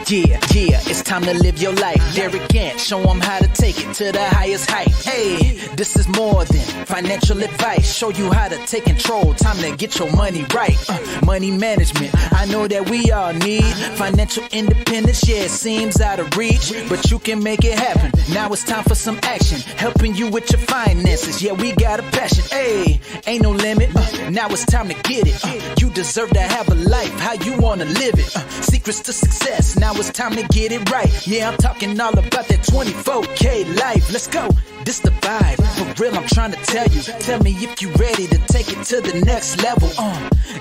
Yeah, it's time to live your life. Derek Gant, show them how to take it to the highest height. Hey, this is more than financial advice. Show you how to take control. Time to get your money right. Money management, I know that we all need financial independence. Yeah, it seems out of reach, but you can make it happen. Now it's time for some action, helping you with your finances. Yeah, we got a passion. Hey, ain't no limit. Now it's time to get it. You deserve to have a life how you wanna live it. Secrets to success. Now it's time to get it right. Yeah, I'm talking all about that 24K life. Let's go. This the vibe. For real, I'm trying to tell you. Tell me if you ready to take it to the next level.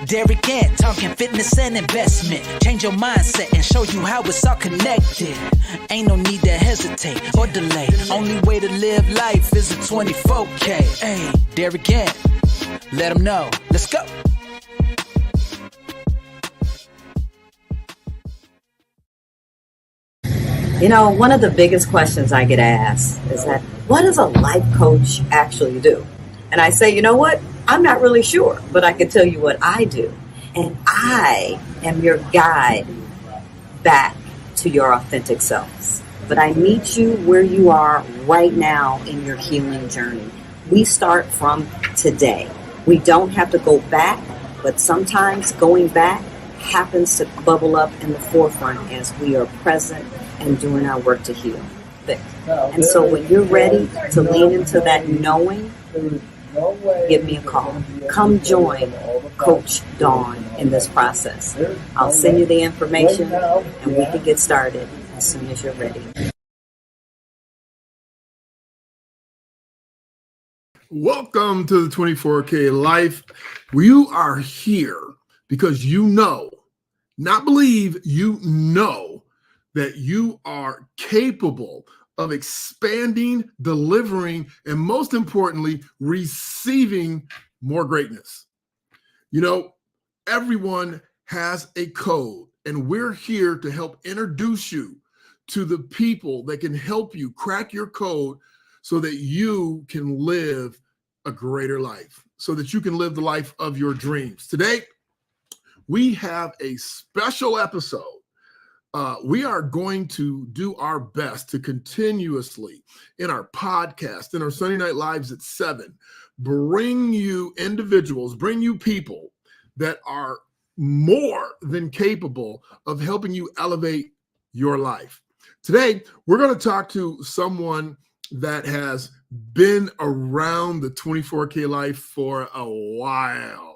Derek Gant, talking fitness and investment. Change your mindset and show you how it's all connected. Ain't no need to hesitate or delay. Only way to live life is a 24K. Hey, Derek Gant, let them know. Let's go. You know, one of the biggest questions I get asked is that, what does a life coach actually do? And I say, you know what? I'm not really sure, but I can tell you what I do. And I am your guide back to your authentic selves. But I meet you where you are right now in your healing journey. We start from today. We don't have to go back, but sometimes going back happens to bubble up in the forefront as we are present and doing our work to heal things. And so when you're ready to lean into that knowing, give me a call. Come join Coach Dawn in this process. I'll send you the information and we can get started as soon as you're ready. Welcome to the 24K Life. You are here because you know, not believe, you know that you are capable of expanding, delivering, and most importantly, receiving more greatness. You know, everyone has a code, and we're here to help introduce you to the people that can help you crack your code so that you can live a greater life, so that you can live the life of your dreams. Today, we have a special episode. We are going to do our best to continuously, in our podcast, in our Sunday Night Lives at 7, bring you individuals, bring you people that are more than capable of helping you elevate your life. Today, we're going to talk to someone that has been around the 24K life for a while.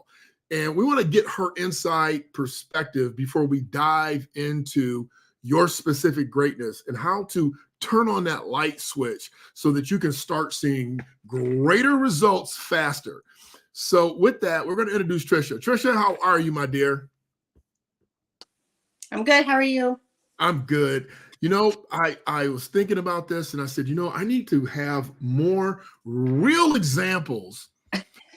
And we want to get her insight perspective before we dive into your specific greatness and how to turn on that light switch so that you can start seeing greater results faster. So with that, we're going to introduce Trisha. Trisha, how are you, my dear? I'm good. How are you? I'm good. You know, I was thinking about this and I said, you know, I need to have more real examples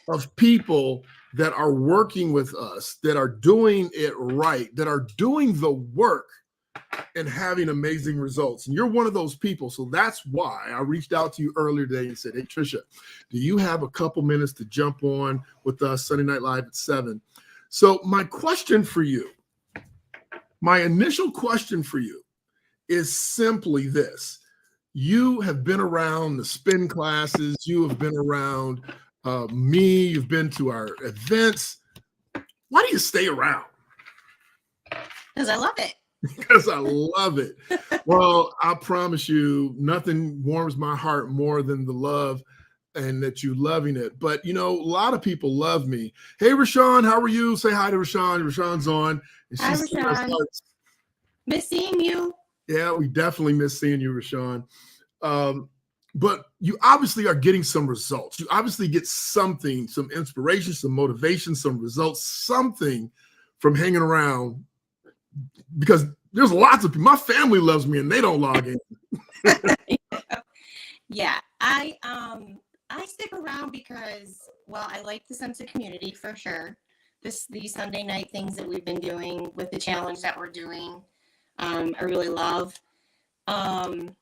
of people that are working with us, that are doing it right, that are doing the work and having amazing results. And you're one of those people. So that's why I reached out to you earlier today and said, hey, Trisha, do you have a couple minutes to jump on with us Sunday Night Live at 7? So my question for you, my initial question for you is simply this. You have been around the spin classes. You have been around me. You've been to our events. Why do you stay around? Because I love it. Because I love it. Well, I promise you, nothing warms my heart more than the love and that you loving it. But, you know, a lot of people love me. Hey, Rashawn, how are you? Say hi to Rashawn. Rashawn's on. And Hi, Rashawn. Miss seeing you. Yeah, we definitely miss seeing you, Rashawn. But you obviously are getting some results. You obviously get something, some inspiration, some motivation, some results, something from hanging around, because there's lots of people. My family loves me and they don't log in. Yeah, I stick around because, well, I like the sense of community for sure. These Sunday night things that we've been doing with the challenge that we're doing, I really love.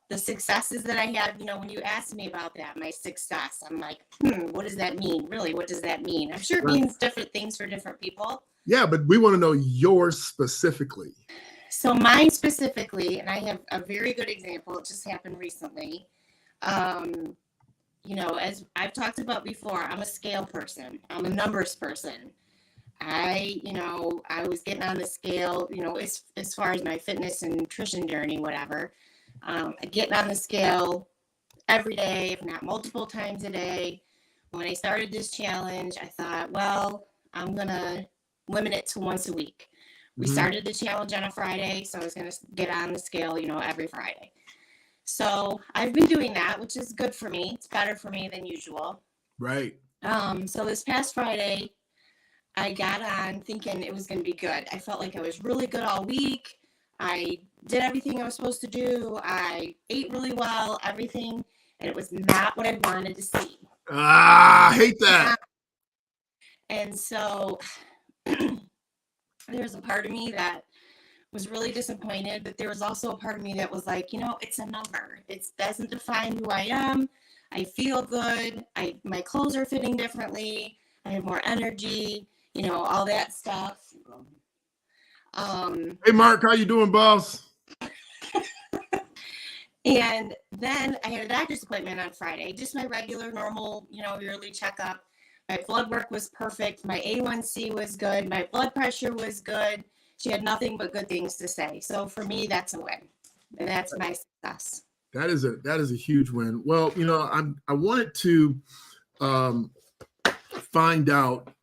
The successes that I have, you know, when you asked me about that, my success, I'm like, what does that mean? Really, what does that mean? I'm sure it means different things for different people. Yeah, but we want to know yours specifically. So mine specifically, and I have a very good example. It just happened recently. You know, as I've talked about before, I'm a scale person. I'm a numbers person. I was getting on the scale, as far as my fitness and nutrition journey, whatever. Getting on the scale every day, if not multiple times a day. When I started this challenge, I thought, well, I'm going to limit it to once a week. We started the challenge on a Friday, so I was going to get on the scale, every Friday. So I've been doing that, which is good for me. It's better for me than usual. Right. So this past Friday, I got on thinking it was going to be good. I felt like I was really good all week. I did everything I was supposed to do. I ate really well, everything, and it was not what I wanted to see. I hate that. And so there's a part of me that was really disappointed, but there was also a part of me that was like, it's a number. It doesn't define who I am. I feel good. My clothes are fitting differently. I have more energy, all that stuff. Hey, Mark, how you doing, boss? And then I had a doctor's appointment on Friday, just my regular, normal, yearly checkup. My blood work was perfect. My A1C was good. My blood pressure was good. She had nothing but good things to say. So for me, that's a win. And that's my success. That is a huge win. Well, I wanted to find out,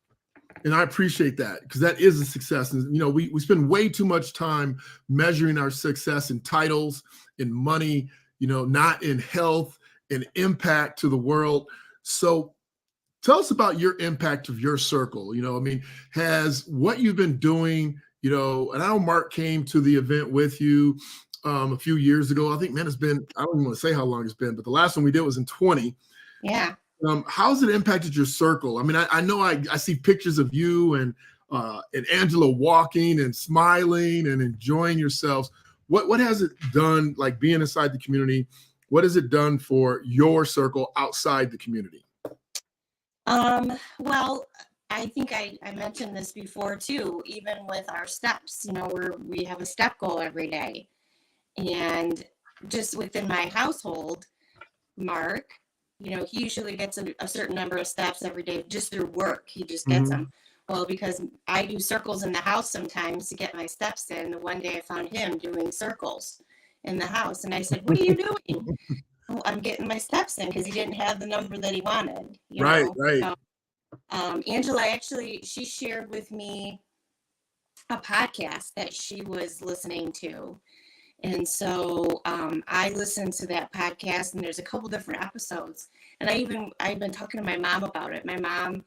and I appreciate that because that is a success. And, we spend way too much time measuring our success in titles, in money, not in health and impact to the world. So tell us about your impact of your circle. Has what you've been doing, and I know Mark came to the event with you a few years ago. I think, man, it's been, I don't even want to say how long it's been, but the last one we did was in 20. Yeah. How's it impacted your circle? I mean, I know I see pictures of you and Angela walking and smiling and enjoying yourselves. What has it done, like being inside the community? What has it done for your circle outside the community? Well, I think I mentioned this before too, even with our steps, we have a step goal every day. And just within my household, Mark, he usually gets a certain number of steps every day just through work. He just gets them. Well, because I do circles in the house sometimes to get my steps in. One day I found him doing circles in the house. And I said, what are you doing? Oh, I'm getting my steps in because he didn't have the number that he wanted. Right. So, Angela, actually, she shared with me a podcast that she was listening to. And so I listened to that podcast, and there's a couple different episodes. And I've been talking to my mom about it. My mom,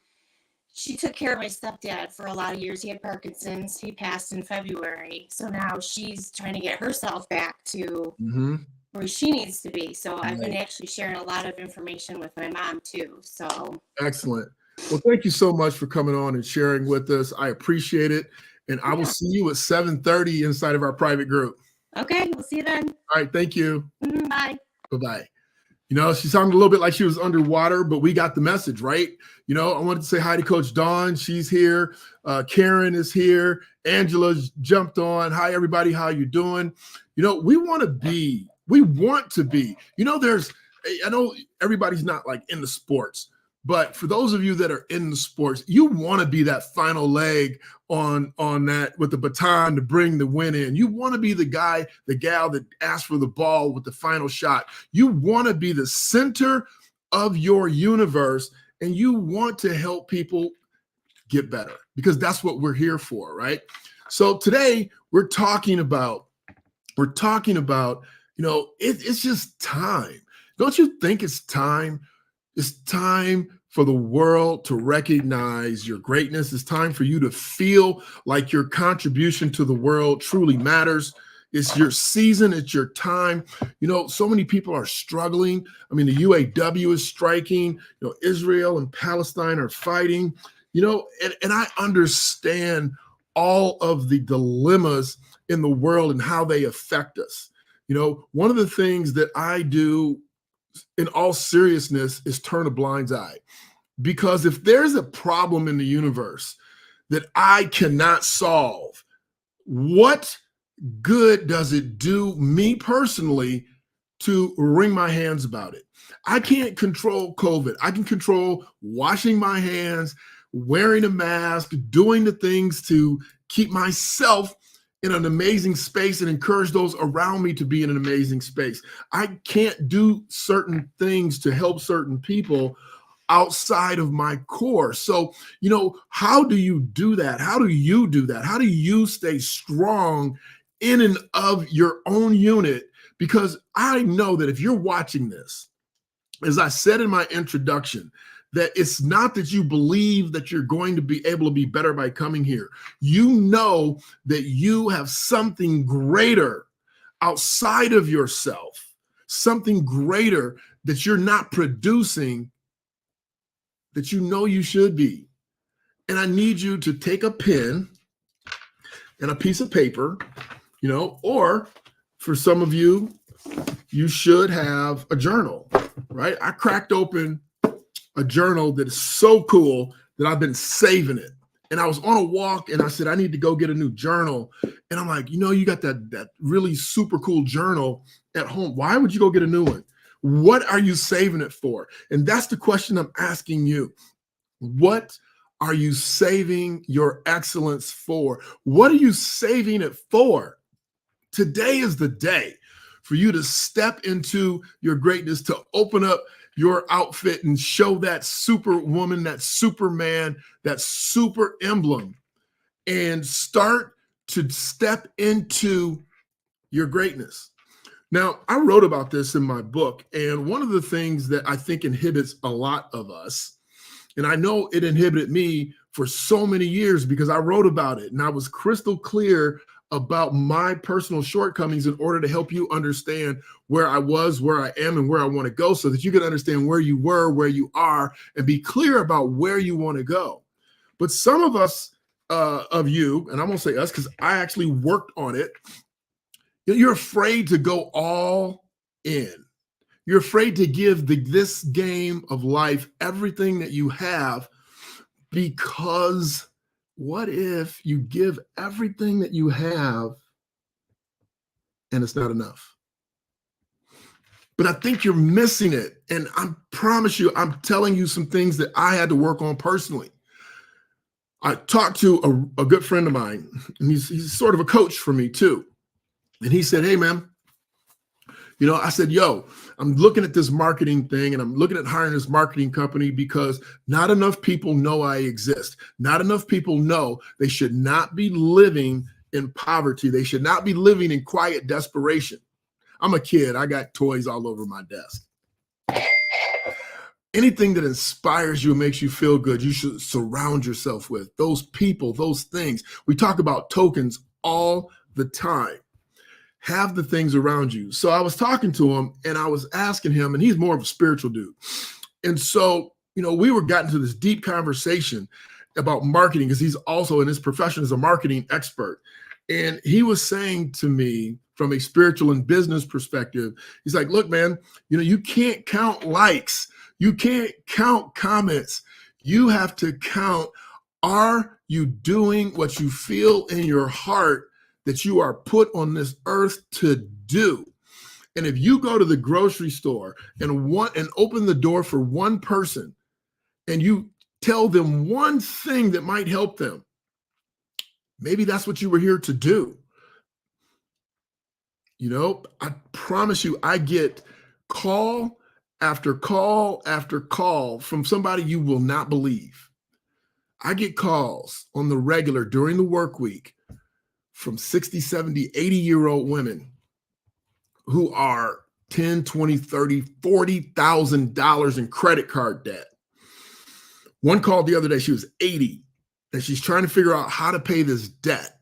she took care of my stepdad for a lot of years. He had Parkinson's. He passed in February. So now she's trying to get herself back to where she needs to be. So I've been actually sharing a lot of information with my mom too. So excellent. Well, thank you so much for coming on and sharing with us. I appreciate it. And I will see you at 7:30 inside of our private group. Okay, we'll see you then. All right, thank you. Bye. Bye-bye. She sounded a little bit like she was underwater, but we got the message, right? I wanted to say hi to Coach Dawn. She's here. Karen is here. Angela's jumped on. Hi, everybody. How you doing? We want to be. I know everybody's not like in the sports, but for those of you that are in the sports, you want to be that final leg on that with the baton to bring the win in. You want to be the guy, the gal that asks for the ball with the final shot. You want to be the center of your universe, and you want to help people get better because that's what we're here for, right? So today we're talking about, it's just time. Don't you think it's time? It's time for the world to recognize your greatness. It's time for you to feel like your contribution to the world truly matters. It's your season. It's your time. So many people are struggling. I mean, the UAW is striking. Israel and Palestine are fighting. And I understand all of the dilemmas in the world and how they affect us. One of the things that I do in all seriousness is turn a blind eye. Because if there's a problem in the universe that I cannot solve, what good does it do me personally to wring my hands about it? I can't control COVID. I can control washing my hands, wearing a mask, doing the things to keep myself in an amazing space and encourage those around me to be in an amazing space. I can't do certain things to help certain people outside of my core. So, how do you do that? How do you do that? How do you stay strong in and of your own unit? Because I know that if you're watching this, as I said in my introduction, that it's not that you believe that you're going to be able to be better by coming here. You know that you have something greater outside of yourself, something greater that you're not producing that you know you should be. And I need you to take a pen and a piece of paper, or for some of you, you should have a journal, right? I cracked open a journal that is so cool that I've been saving it. And I was on a walk and I said, I need to go get a new journal. And I'm like, you got that really super cool journal at home. Why would you go get a new one? What are you saving it for? And that's the question I'm asking you. What are you saving your excellence for? What are you saving it for? Today is the day for you to step into your greatness, to open up your outfit and show that superwoman, that superman, that super emblem, and start to step into your greatness. Now, I wrote about this in my book, and one of the things that I think inhibits a lot of us, and I know it inhibited me for so many years because I wrote about it, and I was crystal clear about my personal shortcomings in order to help you understand where I was, where I am, and where I want to go, so that you can understand where you were, where you are, and be clear about where you want to go. But some of us, of you, and I'm going to say us because I actually worked on it, you're afraid to go all in. You're afraid to give this game of life everything that you have, because what if you give everything that you have and it's not enough? But I think you're missing it. And I promise you, I'm telling you some things that I had to work on personally. I talked to a good friend of mine, and he's sort of a coach for me too. And he said, hey, man, I said, I'm looking at this marketing thing and I'm looking at hiring this marketing company because not enough people know I exist. Not enough people know they should not be living in poverty. They should not be living in quiet desperation. I'm a kid. I got toys all over my desk. Anything that inspires you and makes you feel good, you should surround yourself with. Those people, those things. We talk about tokens all the time. Have the things around you. So I was talking to him and I was asking him, and he's more of a spiritual dude. And so, we were getting to this deep conversation about marketing because he's also in his profession as a marketing expert. And he was saying to me from a spiritual and business perspective, he's like, look, man, you can't count likes. You can't count comments. You have to count, are you doing what you feel in your heart that you are put on this earth to do? And if you go to the grocery store and open the door for one person and you tell them one thing that might help them, maybe that's what you were here to do. I promise you, I get call after call after call from somebody you will not believe. I get calls on the regular during the work week from 60, 70, 80-year-old women who are $10, $20, $30, $40,000 in credit card debt. One called the other day, she was 80, and she's trying to figure out how to pay this debt.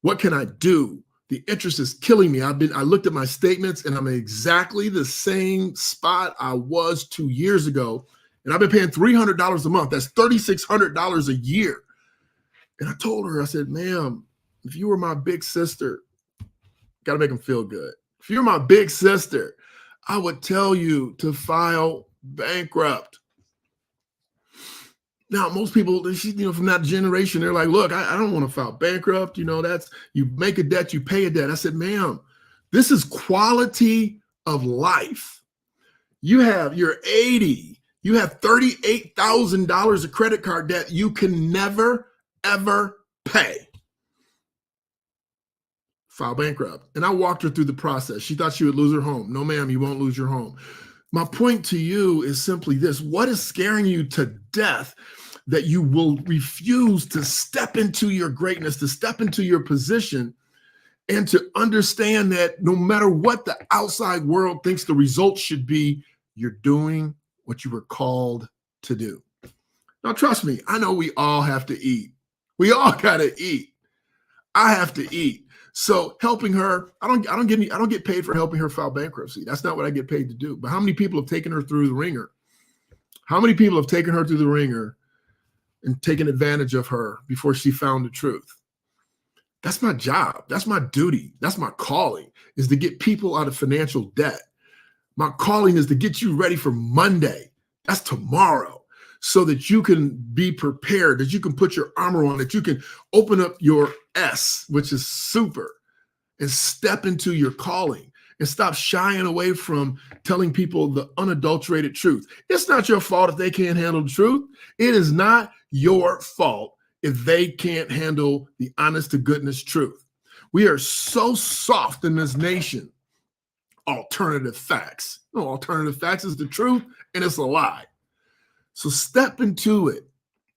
What can I do? The interest is killing me. I looked at my statements and I'm in exactly the same spot I was 2 years ago. And I've been paying $300 a month. That's $3,600 a year. And I told her, I said, ma'am, if you were my big sister, got to make them feel good. If you're my big sister, I would tell you to file bankrupt. Now, most people, from that generation, they're like, look, I don't want to file bankrupt. That's, you make a debt, you pay a debt. I said, ma'am, this is quality of life. You're 80, you have $38,000 of credit card debt you can never, ever pay. File bankrupt. And I walked her through the process. She thought she would lose her home. No, ma'am, you won't lose your home. My point to you is simply this. What is scaring you to death that you will refuse to step into your greatness, to step into your position, and to understand that no matter what the outside world thinks the result should be, you're doing what you were called to do. Now, trust me, I know we all have to eat. We all got to eat. I have to eat. So helping her, I don't get paid for helping her file bankruptcy. That's not what I get paid to do. But how many people have taken her through the ringer? How many people have taken her through the ringer and taken advantage of her before she found the truth? That's my job. That's my duty. That's my calling, is to get people out of financial debt. My calling is to get you ready for Monday. That's tomorrow, so that you can be prepared, that you can put your armor on, that you can open up your S, which is super, and step into your calling and stop shying away from telling people the unadulterated truth. It's not your fault if they can't handle the truth. It is not your fault if they can't handle the honest to goodness truth. We are so soft in this nation. Alternative facts. No, alternative facts is the truth, and it's a lie. So step into it.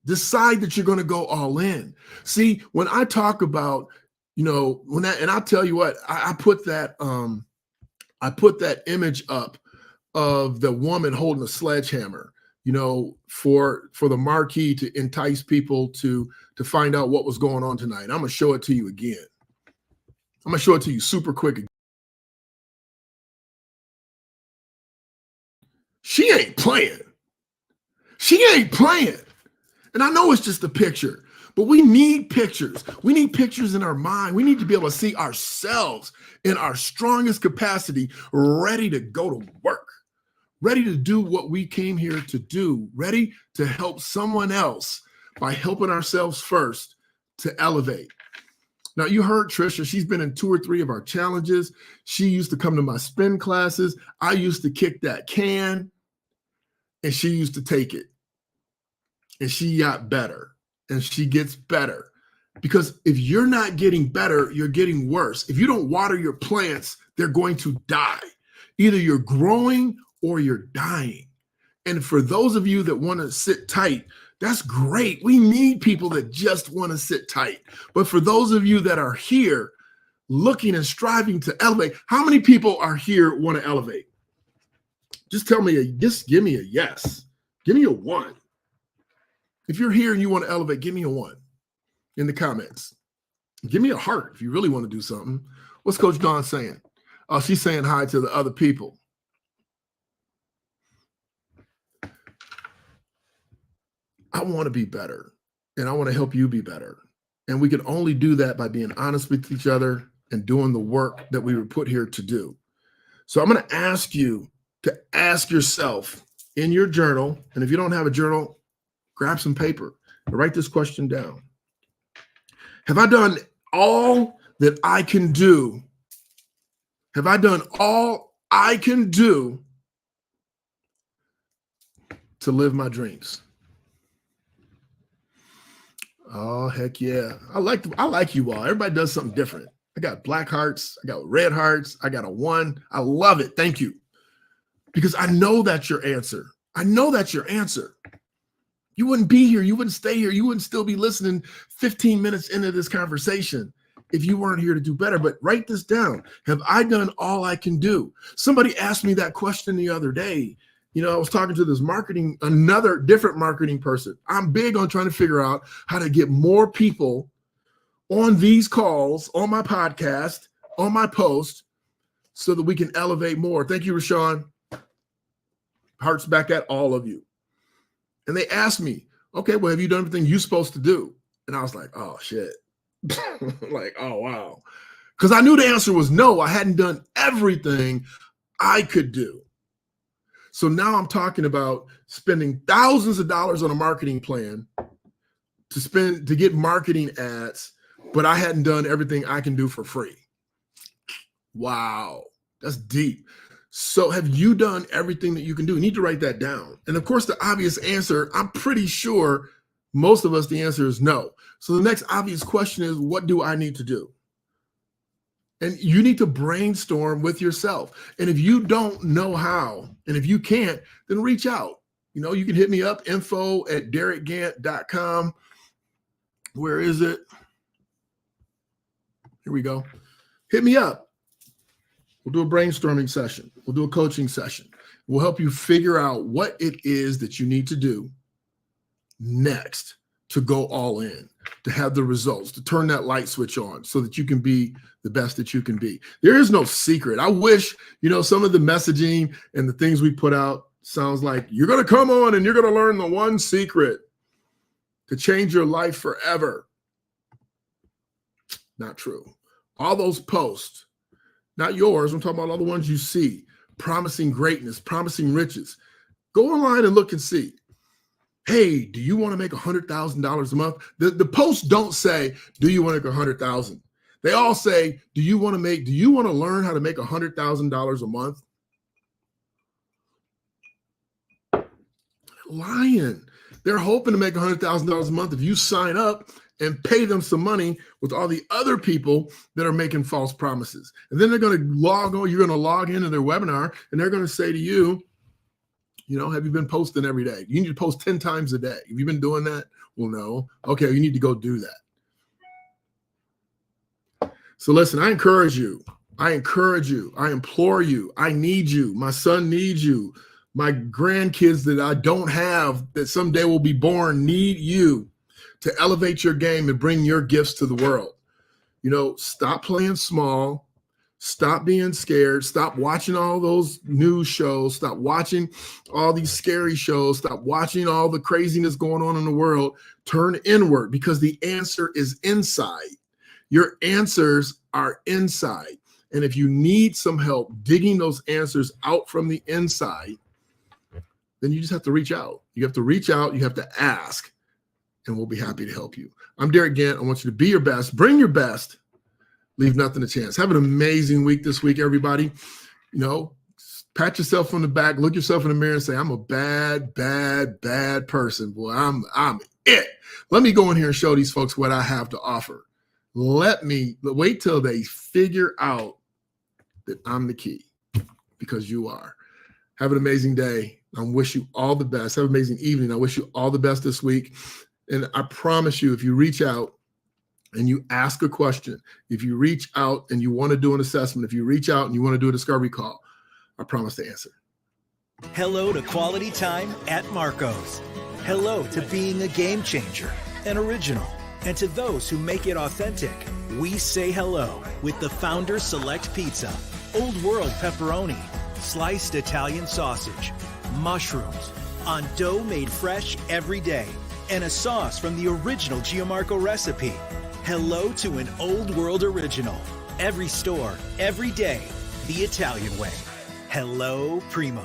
Decide that you're going to go all in. See, when I talk about, and I'll tell you what, I put that image up of the woman holding a sledgehammer, for the marquee to entice people to find out what was going on tonight. I'm going to show it to you again. I'm going to show it to you super quick. She ain't playing. She ain't playing. And I know it's just a picture, but we need pictures. We need pictures in our mind. We need to be able to see ourselves in our strongest capacity, ready to go to work, ready to do what we came here to do, ready to help someone else by helping ourselves first to elevate. Now, you heard Trisha. She's been in 2 or 3 of our challenges. She used to come to my spin classes. I used to kick that can, and she used to take it. And she got better, and she gets better. Because if you're not getting better, you're getting worse. If you don't water your plants, they're going to die. Either you're growing or you're dying. And for those of you that want to sit tight, that's great. We need people that just want to sit tight. But for those of you that are here looking and striving to elevate, how many people are here want to elevate? Just give me a yes. Give me a 1. If you're here and you want to elevate, give me a 1 in the comments. Give me a heart if you really want to do something. What's Coach Dawn saying? Oh, she's saying hi to the other people. I want to be better, and I want to help you be better. And we can only do that by being honest with each other and doing the work that we were put here to do. So I'm going to ask you to ask yourself in your journal, and if you don't have a journal, grab some paper and write this question down. Have I done all that I can do? Have I done all I can do to live my dreams? Oh, heck yeah. I like you all. Everybody does something different. I got black hearts. I got red hearts. I got a 1. I love it. Thank you. Because I know that's your answer. I know that's your answer. You wouldn't be here. You wouldn't stay here. You wouldn't still be listening 15 minutes into this conversation if you weren't here to do better. But write this down. Have I done all I can do? Somebody asked me that question the other day. I was talking to this another different marketing person. I'm big on trying to figure out how to get more people on these calls, on my podcast, on my post, so that we can elevate more. Thank you, Rashawn. Hearts back at all of you. And they asked me, okay, well, have you done everything you're supposed to do? And I was like, oh, shit. Like, oh, wow. Because I knew the answer was no. I hadn't done everything I could do. So now I'm talking about spending thousands of dollars on a marketing plan to get marketing ads, but I hadn't done everything I can do for free. Wow, that's deep. So have you done everything that you can do? You need to write that down. And of course, the obvious answer, I'm pretty sure most of us, the answer is no. So the next obvious question is, what do I need to do? And you need to brainstorm with yourself. And if you don't know how, and if you can't, then reach out. You know, you can hit me up, info@derekgant.com. Where is it? Here we go. Hit me up. We'll do a brainstorming session. We'll do a coaching session. We'll help you figure out what it is that you need to do next to go all in, to have the results, to turn that light switch on so that you can be the best that you can be. There is no secret. I wish, some of the messaging and the things we put out sounds like you're going to come on and you're going to learn the one secret to change your life forever. Not true. All those posts, not yours, I'm talking about all the ones you see, promising greatness, promising riches. Go online and look and see. Hey, do you want to make $100,000 a month? The posts don't say, do you want to make $100,000? They all say, do you want to learn how to make $100,000 a month? Lying. They're hoping to make $100,000 a month if you sign up and pay them some money with all the other people that are making false promises. And then they're going to you're going to log into their webinar and they're going to say to you, have you been posting every day? You need to post 10 times a day. Have you been doing that? Well, no. Okay, you need to go do that. So listen, I encourage you. I implore you. I need you. My son needs you. My grandkids that I don't have, that someday will be born, need you to elevate your game and bring your gifts to the world. Stop playing small. Stop being scared. Stop watching all those news shows. Stop watching all these scary shows. Stop watching all the craziness going on in the world. Turn inward, because the answer is inside. Your answers are inside. And if you need some help digging those answers out from the inside, then you just have to reach out. You have to reach out. You have to ask, and we'll be happy to help you. I'm Derek Gant. I want you to be your best. Bring your best. Leave nothing to chance. Have an amazing week this week, everybody. Pat yourself on the back, look yourself in the mirror and say, I'm a bad, bad, bad person. Boy, I'm it. Let me go in here and show these folks what I have to offer. Wait till they figure out that I'm the key, because you are. Have an amazing day. I wish you all the best. Have an amazing evening. I wish you all the best this week. And I promise you, if you reach out and you ask a question, if you reach out and you want to do an assessment, if you reach out and you want to do a discovery call, I promise to answer. Hello to quality time at Marco's. Hello to being a game changer, an original. And to those who make it authentic, we say hello with the Founders Select Pizza, Old World pepperoni, sliced Italian sausage, mushrooms, on dough made fresh every day, and a sauce from the original Gianmarco recipe. Hello to an Old World original. Every store, every day, the Italian way. Hello, Primo.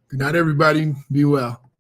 Good night, everybody. Be well.